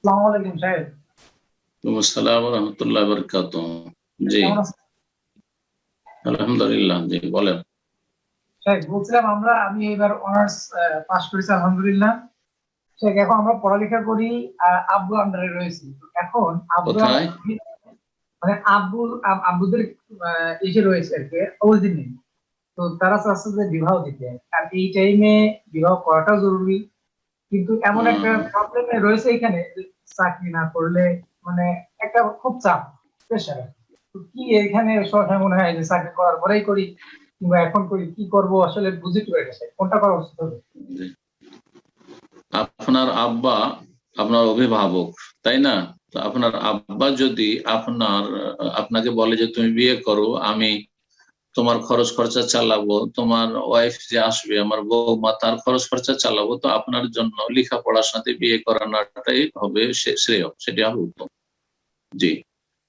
আসসালামু আলাইকুম সাহেব। আসসালাম ওয়া রাহমাতুল্লাহি ওয়া বারাকাতুহু। জি, কেমন আছেন আলহামদুলিল্লাহ। জি, বলেন। সাহেব? বলছিলাম আমি এবার অনার্স পাস করেছি আলহামদুলিল্লাহ। সাহেব এখন আমরা পড়ালেখা করি আব্বু আন্ডারে রয়েছি। তো এখন আব্বু কোথায়? মানে আব্বুদের এসে রয়েছে আর কি অরিজিন নেই। তো তারা চাচ্ছে যে বিবাহ দিতে, আর এই টাইমে বিবাহ করাটাও জরুরি। কিন্তু এমন একটা হুম, প্রবলেমে রয়েছে এখানে যে চাকরি না করলে মানে একটা খুব চাপ, প্রেশার। তো কি এখানে সবসময় মনে হয় যে চাকরি করার পরেই করি কিংবা এখন করি, কি করব আসলে বুঝে টুকে গেছে কোনটা করা উচিত হবে। জি। আপনার আব্বা আপনার অভিভাবক, তাই না? তো আপনার আব্বা যদি আপনাকে বলে যে তুমি বিয়ে করো, আমি তোমার খরচ খরচা চালাবো, তোমার ওয়াইফ যে আসবে আমার বৌমা তার খরচ খরচা চালাবো, তো আপনার জন্য লেখাপড়ার সাথে বিয়ে করানোটাই হবে শ্রেয়, সেটি হবে উত্তম। জি।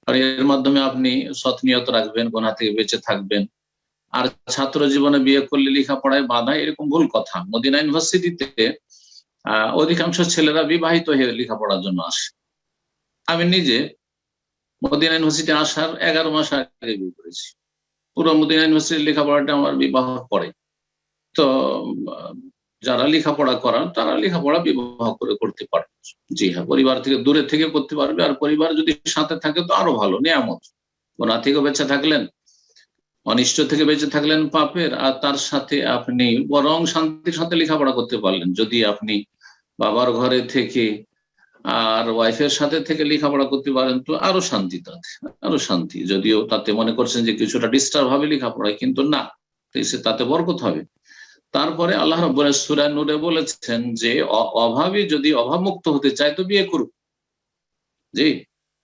আর এর মাধ্যমে আপনি সৎ নিয়ত রাখবেন, গুনাহ থেকে বেঁচে থাকবেন। আর ছাত্র জীবনে বিয়ে করলে লেখাপড়ায় বাধা, এরকম ভুল কথা। মদিনা ইউনিভার্সিটিতে অধিকাংশ ছেলেরা বিবাহিত হয়ে লেখাপড়ার জন্য আসে। আমি নিজে মদিনা ইউনিভার্সিটি আসার 11 মাস আগে বিয়ে করেছি। পুরো মদিনা ইউনিভার্সিটির লেখাপড়াটা আমার বিবাহর পরে। তো আহ, যারা লেখাপড়া করার তারা লেখাপড়া বিবাহ করে করতে পারবে। জি হ্যাঁ, পরিবার থেকে দূরে থেকে করতে পারবে, আর পরিবার যদি সাথে থাকে তো আরো ভালো, নিয়ামত। গুনাহ থেকে বেঁচে থাকলেন, অনিষ্ট থেকে বেঁচে থাকলেন পাপের, আর তার সাথে আপনি বরং শান্তির সাথে লেখাপড়া করতে পারলেন। যদি আপনি বাবার ঘরে থেকে আর ওয়াইফের সাথে থেকে লেখাপড়া করতে পারেন তো আরো শান্তি, তাতে আরো শান্তি। যদিও তাতে মনে করছেন যে কিছুটা ডিস্টার্ব হবে লেখাপড়ায়, কিন্তু না, তাতে বরকত হবে। তারপরে আল্লাহ রাব্বুল সূরা নূরে বলেছেন যে অভাবী যদি অভাব মুক্ত হতে চায় তো বিয়ে করুক। জি,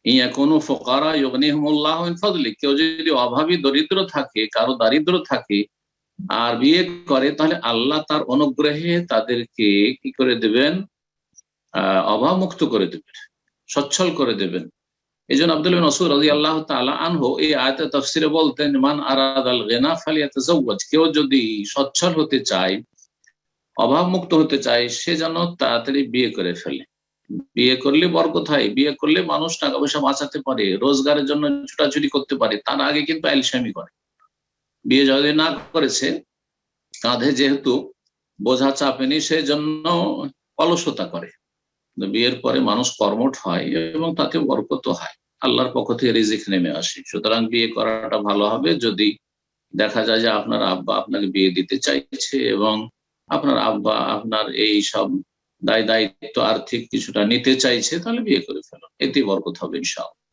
ইয়াকুনু ফুকারা ইউগনিহুমুল্লাহু মিন ফাদলি। কেউ যদি অভাবী দরিদ্র থাকে, কারো দারিদ্র থাকে, আর বিয়ে করে, তাহলে আল্লাহ তার অনুগ্রহে তাদেরকে কি করে দেবেন? অভাব মুক্ত করে দেবেন, সচ্ছল করে দেবেন। এই জন্য আব্দুল্লাহ বিন মাসউদ রাদিয়াল্লাহু তাআলা আনহু এই আয়াতের তাফসিরে বলতেন, মান আরাদাল গিনা ফালিয়াতাজাওয়াজ। কেউ যদি সচ্ছল হতে চায়, অভাব মুক্ত হতে চায়, সে যেন তাড়াতাড়ি বিয়ে করে ফেলে। বিয়ে করলে বরকত হয়, বিয়ে করলে মানুষ টাকা পয়সা বাঁচাতে পারে, রোজগারের জন্য ছুটাছুটি করতে পারে। তার আগে কিন্তু আইলসামি করে। বিয়ে যদি না করেছে, কাঁধে যেহেতু বোঝা চাপেনি, সেই জন্য অলসতা করে। বিয়ের পরে মানুষ কর্মঠ হয় এবং তাতে বরকত হয়, আল্লাহর পক্ষ থেকে রিজিক নেমে আসে। সুতরাং বিয়ে করাটা ভালো হবে যদি দেখা যায় যে আপনার আব্বা আপনাকে বিয়ে দিতে চাইছে এবং আপনার আব্বা আপনার এই সব দায় দায়িত্ব আর্থিক কিছুটা নিতে চাইছে, তাহলে বিয়ে করে ফেলুন, এতে বরকত হবে ইনশাআল্লাহ।